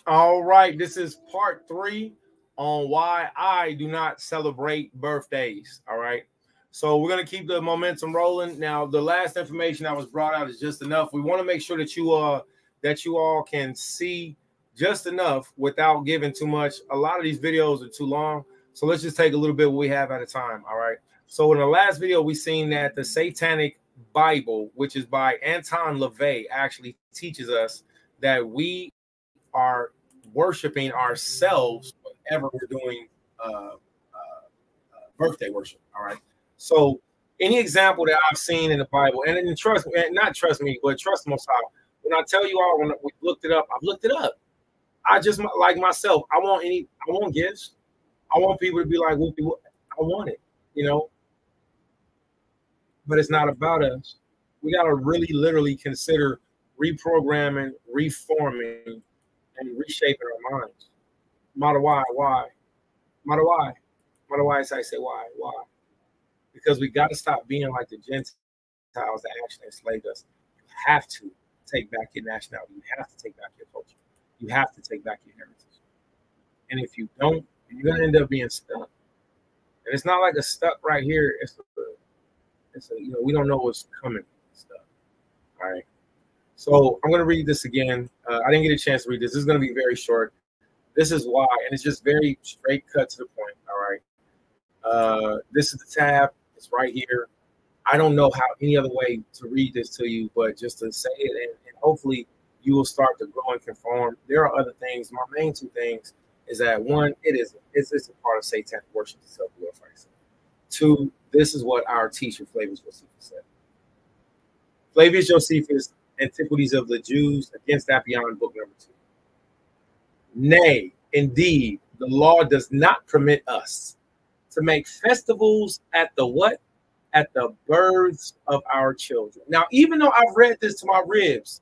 All right, this is part 3 on why I do not celebrate birthdays. All right, so we're gonna keep the momentum rolling. Now, the last information that was brought out is just enough. We want to make sure that you all can see just enough without giving too much. A lot of these videos are too long, so let's just take a little bit what we have at a time. All right. So in the last video, we seen that the Satanic Bible, which is by Anton LaVey, actually teaches us that we are worshiping ourselves whenever we're doing birthday worship. All right. So any example that I've seen in the Bible, and then trust me, not trust me, but trust Most High. When I tell you all, when we looked it up, I've looked it up. I just like myself. I want gifts. I want people to be like, "Whoopie, I want it," you know. But it's not about us. We got to really, literally consider reprogramming, reforming, and reshaping our minds. Matter why? Matter why? Matter why? I say why? Why? Because we got to stop being like the Gentiles that actually enslaved us. You have to take back your nationality. You have to take back your culture. You have to take back your heritage. And if you don't, you're going to end up being stuck. And it's not like a stuck right here. It's a we don't know what's coming. Stuff. All right. So I'm going to read this again. I didn't get a chance to read this. This is going to be very short. This is why, and it's just very straight cut to the point. All right. This is the tab. It's right here. I don't know how any other way to read this to you, but just to say it, and hopefully you will start to grow and conform. There are other things. My main 2 things is that 1, it's a part of satanic worship to self-glorify. 2, this is what our teacher Flavius Josephus said. Flavius Josephus, Antiquities of the Jews Against Apion, book number 2. Nay, indeed, the law does not permit us to make festivals at the what? At the births of our children. Now, even though I've read this to my ribs,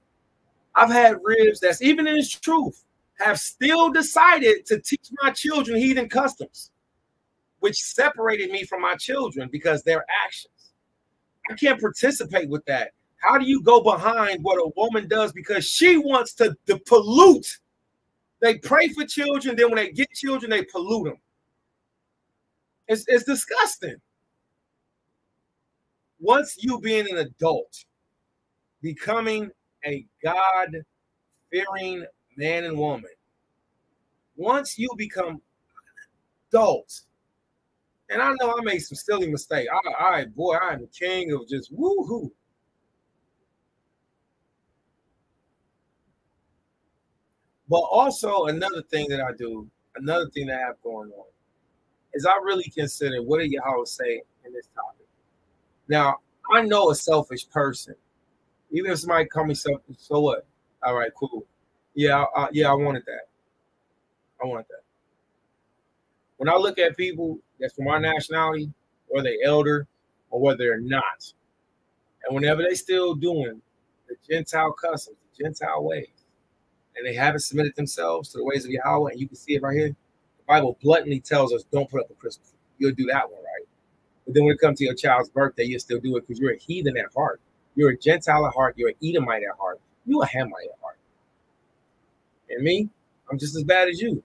I've had ribs that's even in its truth have still decided to teach my children heathen customs, which separated me from my children because their actions. I can't participate with that. How do you go behind what a woman does because she wants to pollute? They pray for children, then when they get children, they pollute them. It's disgusting. Once you being an adult, becoming a God-fearing man and woman, once you become adults, and I know I made some silly mistakes. I'm the king of just woohoo. But also another thing that I do, another thing that I have going on, is I really consider what did Yahweh say in this topic. Now, I know a selfish person. Even if somebody call me selfish, so what? All right, cool. Yeah, I wanted that. I wanted that. When I look at people that's from our nationality, whether they're elder or whether they're not, and whenever they still doing the Gentile customs, the Gentile ways, and they haven't submitted themselves to the ways of Yahweh, and you can see it right here, the Bible bluntly tells us don't put up a Christmas tree. You'll do that one, right? But then when it comes to your child's birthday, you'll still do it because you're a heathen at heart. You're a Gentile at heart. You're an Edomite at heart. You're a Hamite at heart. And me, I'm just as bad as you.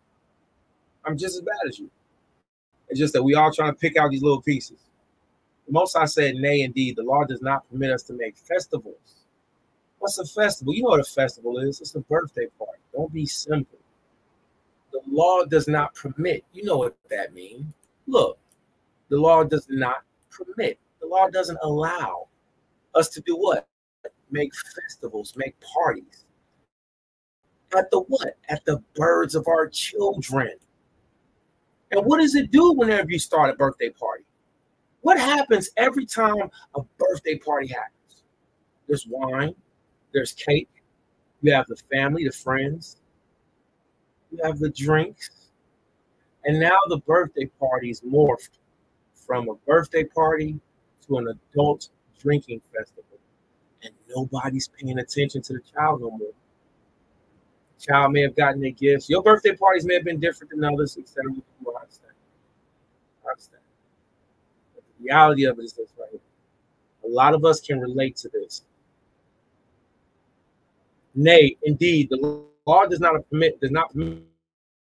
I'm just as bad as you. It's just that we all trying to pick out these little pieces. The Most High said, nay, indeed, the law does not permit us to make festivals. What's a festival? You know what a festival is. It's a birthday party. Don't be simple. The law does not permit. You know what that means. Look, the law does not permit. The law doesn't allow us to do what? Make festivals, make parties. At the what? At the births of our children. And what does it do whenever you start a birthday party? What happens every time a birthday party happens? There's wine, there's cake, you have the family, the friends, you have the drinks. And now the birthday party is morphed from a birthday party to an adult drinking festival. And nobody's paying attention to the child no more. The child may have gotten their gifts. Your birthday parties may have been different than others, etc. You understand. But the reality of it is this right here. A lot of us can relate to this. Nay, indeed, the law does not permit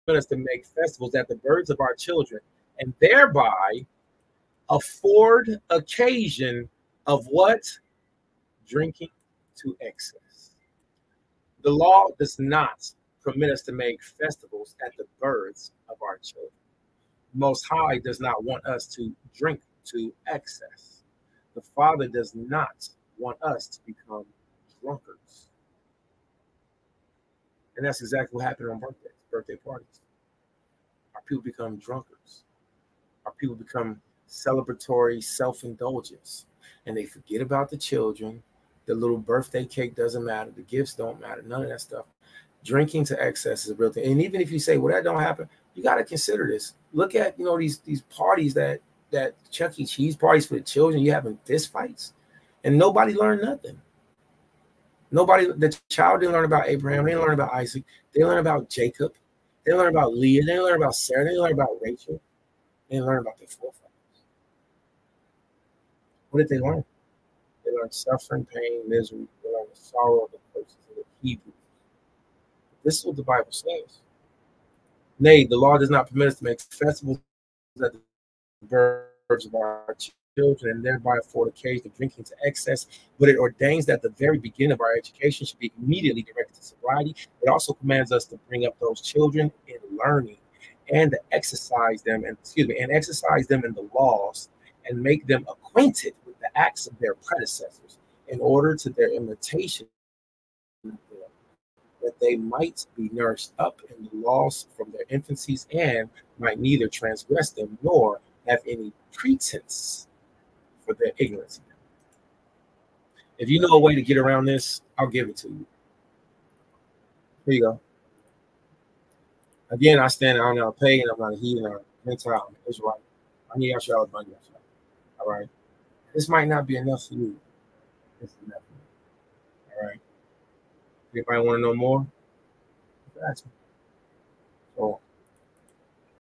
us to make festivals at the births of our children, and thereby afford occasion of what? Drinking to excess. The law does not permit us to make festivals at the births of our children. Most High does not want us to drink to excess. The Father does not want us to become drunkards. And that's exactly what happened on birthday parties. Our people become drunkards. Our people become celebratory self-indulgence. And they forget about the children. The little birthday cake doesn't matter. The gifts don't matter. None of that stuff. Drinking to excess is a real thing. And even if you say, well, that don't happen, you got to consider this. Look at, these parties that Chuck E. Cheese parties for the children, you having fist fights, and nobody learned nothing. The child didn't learn about Abraham. They didn't learn about Isaac. They learned about Jacob. They learned about Leah. They didn't learn about Sarah. They didn't learn about Rachel. They didn't learn about their forefathers. What did they learn? They learned suffering, pain, misery. They learned the sorrow of the curses of the Hebrews. This is what the Bible says. Nay, the law does not permit us to make festivals at the births of our children and thereby afford occasion of drinking to excess, but it ordains that the very beginning of our education should be immediately directed to sobriety. It also commands us to bring up those children in learning and to exercise them in the laws and make them acquainted with the acts of their predecessors in order to their imitation of them, that they might be nourished up in the laws from their infancies and might neither transgress them nor have any pretense for their ignorance. If you know a way to get around this, I'll give it to you. Here you go. Again, I stand on a pagan, I'm not a heathen or Gentile, I'm Israelite. I need y'all to all right. This might not be enough for you. This is enough for me. All right. Anybody want to know more? Ask me. So